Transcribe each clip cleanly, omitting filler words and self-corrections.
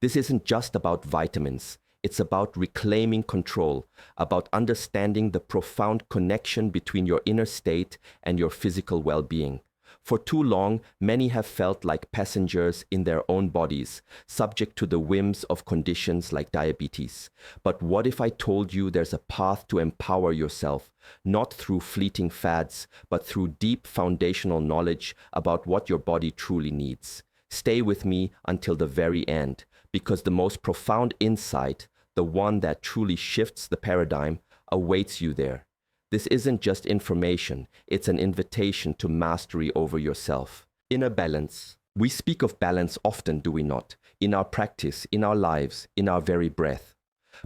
This isn't just about vitamins. It's about reclaiming control, about understanding the profound connection between your inner state and your physical well-being. For too long, many have felt like passengers in their own bodies, subject to the whims of conditions like diabetes. But what if I told you there's a path to empower yourself, not through fleeting fads, but through deep foundational knowledge about what your body truly needs? Stay with me until the very end, because the most profound insight, the one that truly shifts the paradigm, awaits you there. This isn't just information, it's an invitation to mastery over yourself. Inner balance. We speak of balance often, do we not? In our practice, in our lives, in our very breath.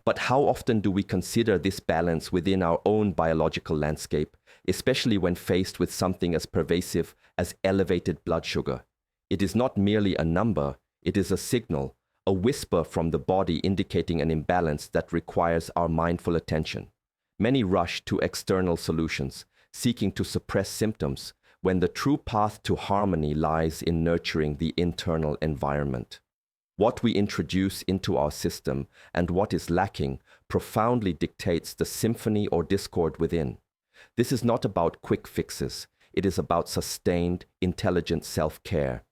But how often do we consider this balance within our own biological landscape, especially when faced with something as pervasive as elevated blood sugar? It is not merely a number, it is a signal, a whisper from the body indicating an imbalance that requires our mindful attention. Many rush to external solutions, seeking to suppress symptoms, when the true path to harmony lies in nurturing the internal environment. What we introduce into our system and what is lacking profoundly dictates the symphony or discord within. This is not about quick fixes. It is about sustained, intelligent self-care.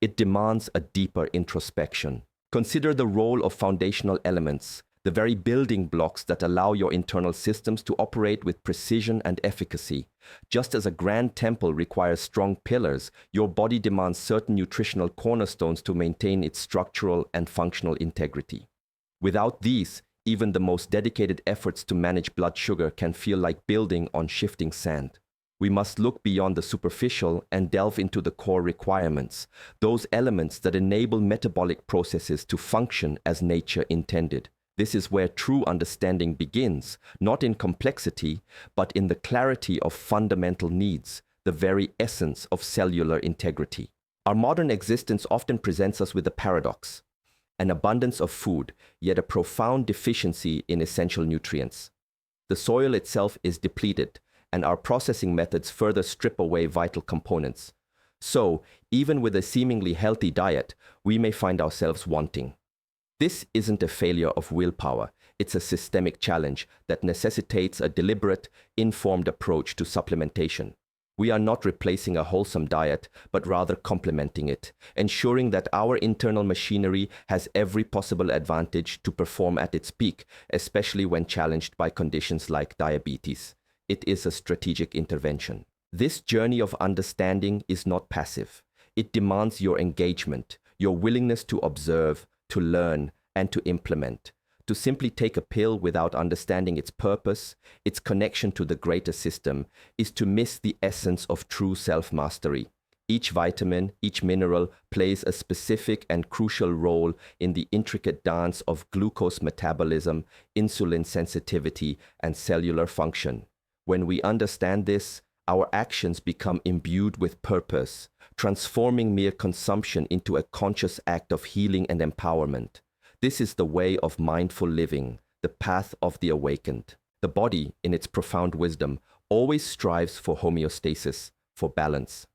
It demands a deeper introspection. Consider the role of foundational elements, the very building blocks that allow your internal systems to operate with precision and efficacy. Just as a grand temple requires strong pillars, your body demands certain nutritional cornerstones to maintain its structural and functional integrity. Without these, even the most dedicated efforts to manage blood sugar can feel like building on shifting sand. We must look beyond the superficial and delve into the core requirements, those elements that enable metabolic processes to function as nature intended. This is where true understanding begins, not in complexity, but in the clarity of fundamental needs, the very essence of cellular integrity. Our modern existence often presents us with a paradox, an abundance of food, yet a profound deficiency in essential nutrients. The soil itself is depleted, and our processing methods further strip away vital components. So, even with a seemingly healthy diet, we may find ourselves wanting. This isn't a failure of willpower, it's a systemic challenge that necessitates a deliberate, informed approach to supplementation. We are not replacing a wholesome diet, but rather complementing it, ensuring that our internal machinery has every possible advantage to perform at its peak, especially when challenged by conditions like diabetes. It is a strategic intervention. This journey of understanding is not passive. It demands your engagement, your willingness to observe, to learn, and to implement. To simply take a pill without understanding its purpose, its connection to the greater system, is to miss the essence of true self-mastery. Each vitamin, each mineral plays a specific and crucial role in the intricate dance of glucose metabolism, insulin sensitivity, and cellular function. When we understand this, our actions become imbued with purpose, transforming mere consumption into a conscious act of healing and empowerment. This is the way of mindful living, the path of the awakened. The body, in its profound wisdom, always strives for homeostasis, for balance.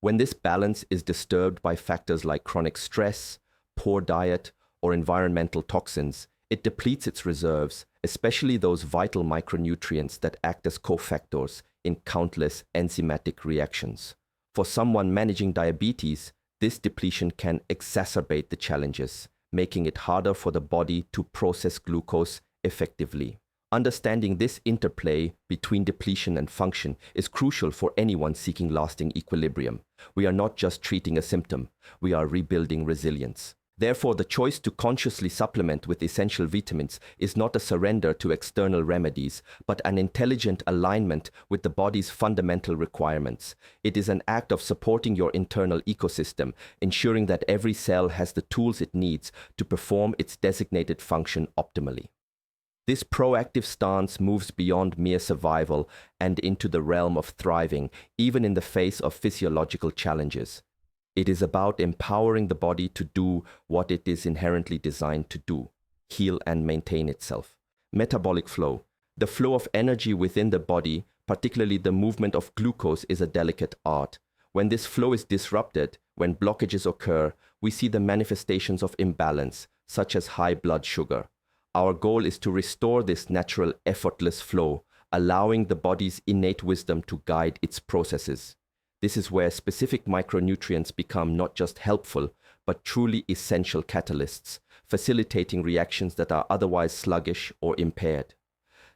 When this balance is disturbed by factors like chronic stress, poor diet, or environmental toxins, it depletes its reserves, especially those vital micronutrients that act as cofactors in countless enzymatic reactions. For someone managing diabetes, this depletion can exacerbate the challenges, making it harder for the body to process glucose effectively. Understanding this interplay between depletion and function is crucial for anyone seeking lasting equilibrium. We are not just treating a symptom, we are rebuilding resilience. Therefore, the choice to consciously supplement with essential vitamins is not a surrender to external remedies, but an intelligent alignment with the body's fundamental requirements. It is an act of supporting your internal ecosystem, ensuring that every cell has the tools it needs to perform its designated function optimally. This proactive stance moves beyond mere survival and into the realm of thriving, even in the face of physiological challenges. It is about empowering the body to do what it is inherently designed to do, heal and maintain itself. Metabolic flow. The flow of energy within the body, particularly the movement of glucose, is a delicate art. When this flow is disrupted, when blockages occur, we see the manifestations of imbalance, such as high blood sugar. Our goal is to restore this natural, effortless flow, allowing the body's innate wisdom to guide its processes. This is where specific micronutrients become not just helpful, but truly essential catalysts, facilitating reactions that are otherwise sluggish or impaired.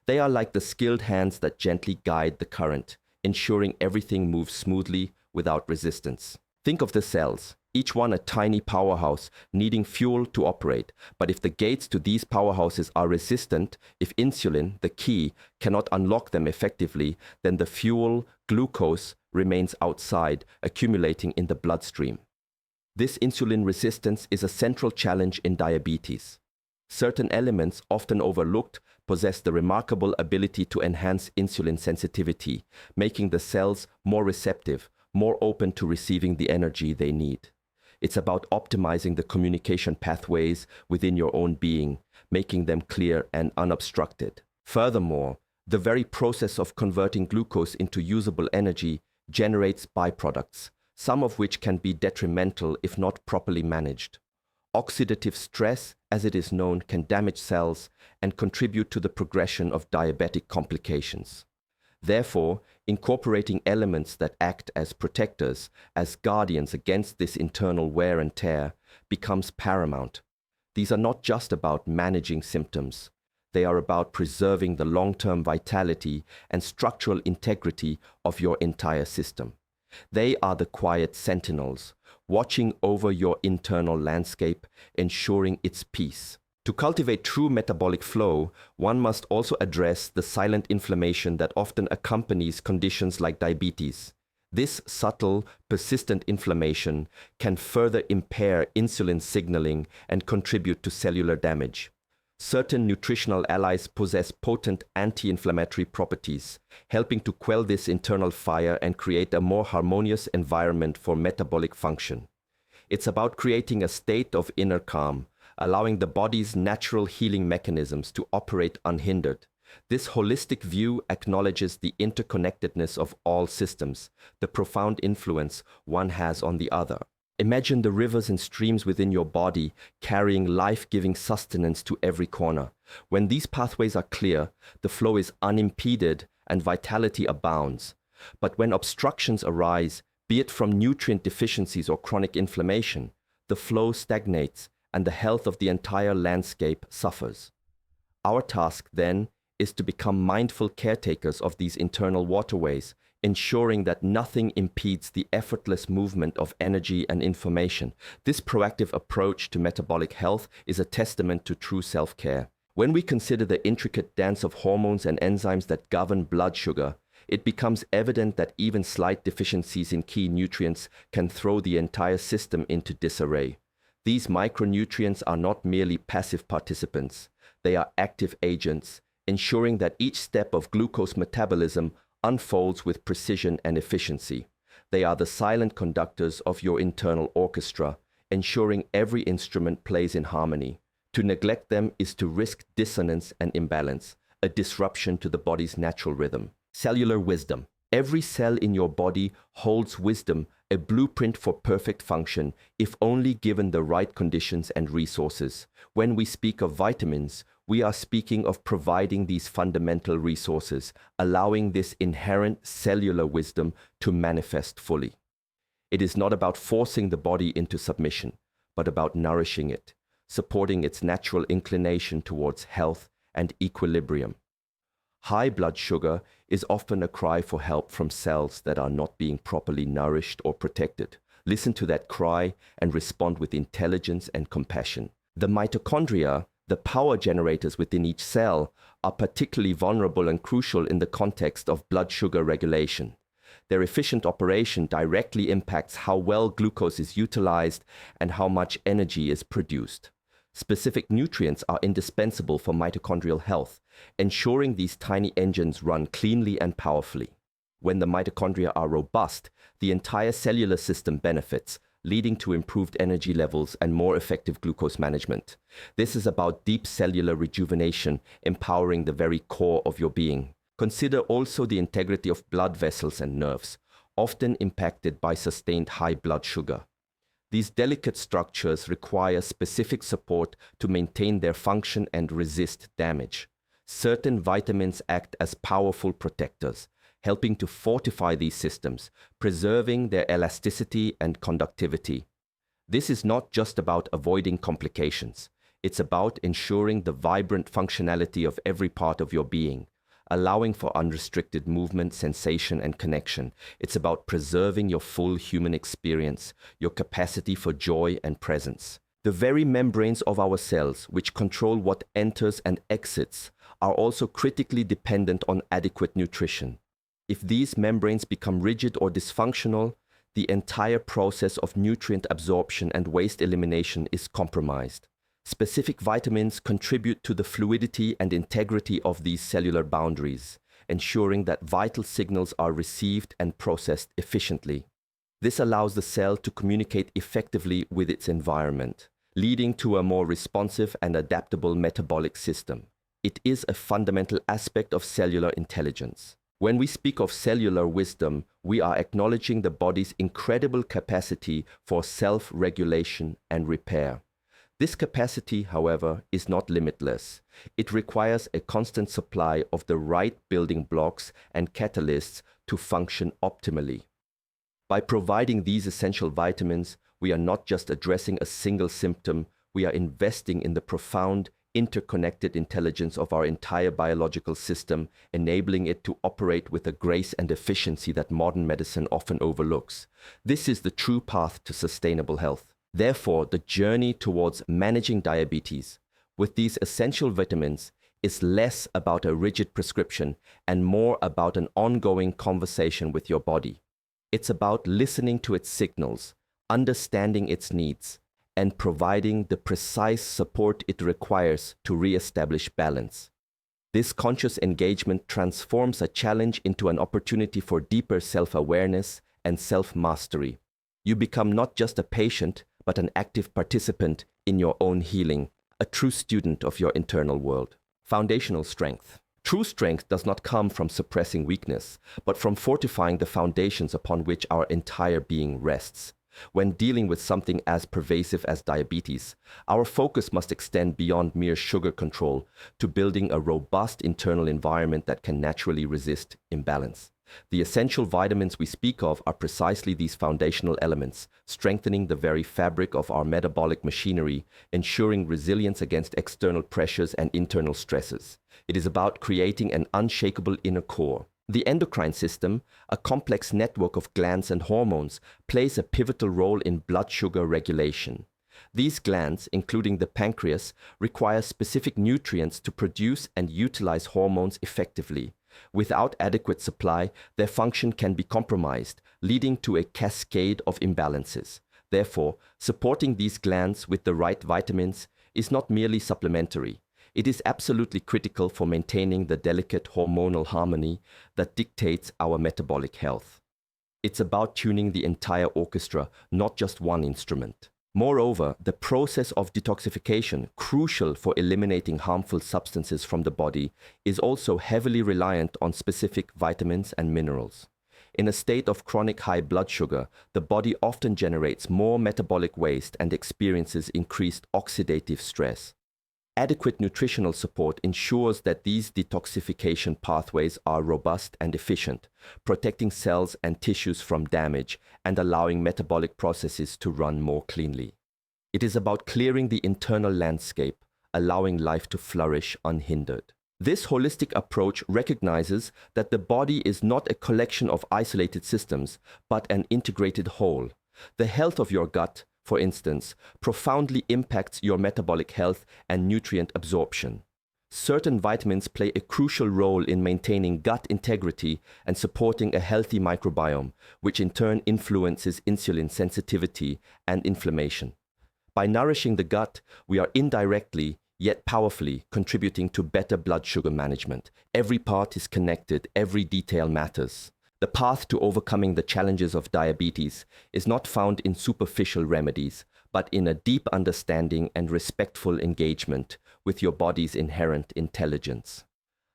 They are like the skilled hands that gently guide the current, ensuring everything moves smoothly without resistance. Think of the cells, each one a tiny powerhouse needing fuel to operate. But if the gates to these powerhouses are resistant, if insulin, the key, cannot unlock them effectively, then the fuel, glucose, remains outside, accumulating in the bloodstream. This insulin resistance is a central challenge in diabetes. Certain elements, often overlooked, possess the remarkable ability to enhance insulin sensitivity, making the cells more receptive, more open to receiving the energy they need. It's about optimizing the communication pathways within your own being, making them clear and unobstructed. Furthermore, the very process of converting glucose into usable energy generates byproducts, some of which can be detrimental if not properly managed. Oxidative stress, as it is known, can damage cells and contribute to the progression of diabetic complications. Therefore, incorporating elements that act as protectors, as guardians against this internal wear and tear, becomes paramount. These are not just about managing symptoms. They are about preserving the long-term vitality and structural integrity of your entire system. They are the quiet sentinels, watching over your internal landscape, ensuring its peace. To cultivate true metabolic flow, one must also address the silent inflammation that often accompanies conditions like diabetes. This subtle, persistent inflammation can further impair insulin signaling and contribute to cellular damage. Certain nutritional allies possess potent anti-inflammatory properties, helping to quell this internal fire and create a more harmonious environment for metabolic function. It's about creating a state of inner calm, allowing the body's natural healing mechanisms to operate unhindered. This holistic view acknowledges the interconnectedness of all systems, the profound influence one has on the other. Imagine the rivers and streams within your body carrying life-giving sustenance to every corner. When these pathways are clear, the flow is unimpeded and vitality abounds. But when obstructions arise, be it from nutrient deficiencies or chronic inflammation, the flow stagnates and the health of the entire landscape suffers. Our task, then, is to become mindful caretakers of these internal waterways, ensuring that nothing impedes the effortless movement of energy and information. This proactive approach to metabolic health is a testament to true self-care. When we consider the intricate dance of hormones and enzymes that govern blood sugar, it becomes evident that even slight deficiencies in key nutrients can throw the entire system into disarray. These micronutrients are not merely passive participants. They are active agents, ensuring that each step of glucose metabolism unfolds with precision and efficiency. They are the silent conductors of your internal orchestra, ensuring every instrument plays in harmony. To neglect them is to risk dissonance and imbalance, a disruption to the body's natural rhythm. Cellular wisdom. Every cell in your body holds wisdom, a blueprint for perfect function, if only given the right conditions and resources. When we speak of vitamins, we are speaking of providing these fundamental resources, allowing this inherent cellular wisdom to manifest fully. It is not about forcing the body into submission, but about nourishing it, supporting its natural inclination towards health and equilibrium. High blood sugar is often a cry for help from cells that are not being properly nourished or protected. Listen to that cry and respond with intelligence and compassion. The mitochondria, the power generators within each cell, are particularly vulnerable and crucial in the context of blood sugar regulation. Their efficient operation directly impacts how well glucose is utilized and how much energy is produced. Specific nutrients are indispensable for mitochondrial health, ensuring these tiny engines run cleanly and powerfully. When the mitochondria are robust, the entire cellular system benefits, leading to improved energy levels and more effective glucose management. This is about deep cellular rejuvenation, empowering the very core of your being. Consider also the integrity of blood vessels and nerves, often impacted by sustained high blood sugar. These delicate structures require specific support to maintain their function and resist damage. Certain vitamins act as powerful protectors, helping to fortify these systems, preserving their elasticity and conductivity. This is not just about avoiding complications. It's about ensuring the vibrant functionality of every part of your being, allowing for unrestricted movement, sensation, and connection. It's about preserving your full human experience, your capacity for joy and presence. The very membranes of our cells, which control what enters and exits, are also critically dependent on adequate nutrition. If these membranes become rigid or dysfunctional, the entire process of nutrient absorption and waste elimination is compromised. Specific vitamins contribute to the fluidity and integrity of these cellular boundaries, ensuring that vital signals are received and processed efficiently. This allows the cell to communicate effectively with its environment, leading to a more responsive and adaptable metabolic system. It is a fundamental aspect of cellular intelligence. When we speak of cellular wisdom, we are acknowledging the body's incredible capacity for self-regulation and repair. This capacity, however, is not limitless. It requires a constant supply of the right building blocks and catalysts to function optimally. By providing these essential vitamins, we are not just addressing a single symptom, we are investing in the profound, interconnected intelligence of our entire biological system, enabling it to operate with a grace and efficiency that modern medicine often overlooks. This is the true path to sustainable health. Therefore, the journey towards managing diabetes with these essential vitamins is less about a rigid prescription and more about an ongoing conversation with your body. It's about listening to its signals, understanding its needs, and providing the precise support it requires to re-establish balance. This conscious engagement transforms a challenge into an opportunity for deeper self-awareness and self-mastery. You become not just a patient, but an active participant in your own healing, a true student of your internal world. Foundational strength. True strength does not come from suppressing weakness, but from fortifying the foundations upon which our entire being rests. When dealing with something as pervasive as diabetes, our focus must extend beyond mere sugar control to building a robust internal environment that can naturally resist imbalance. The essential vitamins we speak of are precisely these foundational elements, strengthening the very fabric of our metabolic machinery, ensuring resilience against external pressures and internal stresses. It is about creating an unshakable inner core. The endocrine system, a complex network of glands and hormones, plays a pivotal role in blood sugar regulation. These glands, including the pancreas, require specific nutrients to produce and utilize hormones effectively. Without adequate supply, their function can be compromised, leading to a cascade of imbalances. Therefore, supporting these glands with the right vitamins is not merely supplementary. It is absolutely critical for maintaining the delicate hormonal harmony that dictates our metabolic health. It's about tuning the entire orchestra, not just one instrument. Moreover, the process of detoxification, crucial for eliminating harmful substances from the body, is also heavily reliant on specific vitamins and minerals. In a state of chronic high blood sugar, the body often generates more metabolic waste and experiences increased oxidative stress. Adequate nutritional support ensures that these detoxification pathways are robust and efficient, protecting cells and tissues from damage and allowing metabolic processes to run more cleanly. It is about clearing the internal landscape, allowing life to flourish unhindered. This holistic approach recognizes that the body is not a collection of isolated systems, but an integrated whole. The health of your gut, for instance, profoundly impacts your metabolic health and nutrient absorption. Certain vitamins play a crucial role in maintaining gut integrity and supporting a healthy microbiome, which in turn influences insulin sensitivity and inflammation. By nourishing the gut, we are indirectly, yet powerfully, contributing to better blood sugar management. Every part is connected, every detail matters. The path to overcoming the challenges of diabetes is not found in superficial remedies, but in a deep understanding and respectful engagement with your body's inherent intelligence.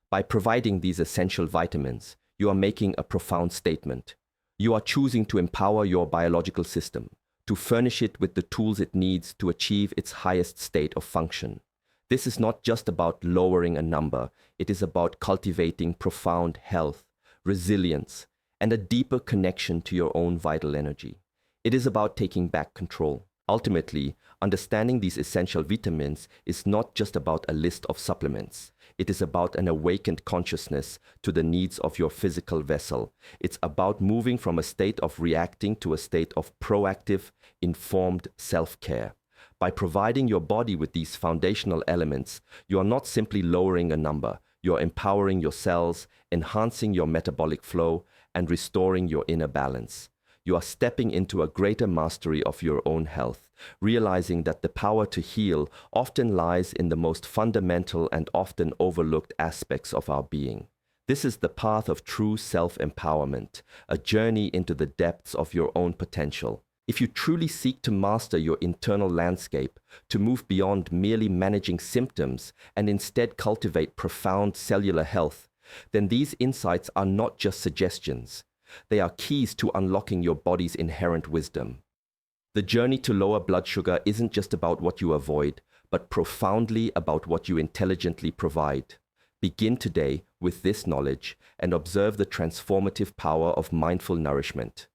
By providing these essential vitamins, you are making a profound statement. You are choosing to empower your biological system, to furnish it with the tools it needs to achieve its highest state of function. This is not just about lowering a number, it is about cultivating profound health, resilience, and a deeper connection to your own vital energy. It is about taking back control. Ultimately, understanding these essential vitamins is not just about a list of supplements. It is about an awakened consciousness to the needs of your physical vessel. It's about moving from a state of reacting to a state of proactive, informed self-care. By providing your body with these foundational elements, you are not simply lowering a number, you're empowering your cells, enhancing your metabolic flow, and restoring your inner balance. You are stepping into a greater mastery of your own health, realizing that the power to heal often lies in the most fundamental and often overlooked aspects of our being. This is the path of true self-empowerment, a journey into the depths of your own potential. If you truly seek to master your internal landscape, to move beyond merely managing symptoms and instead cultivate profound cellular health, then these insights are not just suggestions. They are keys to unlocking your body's inherent wisdom. The journey to lower blood sugar isn't just about what you avoid, but profoundly about what you intelligently provide. Begin today with this knowledge and observe the transformative power of mindful nourishment.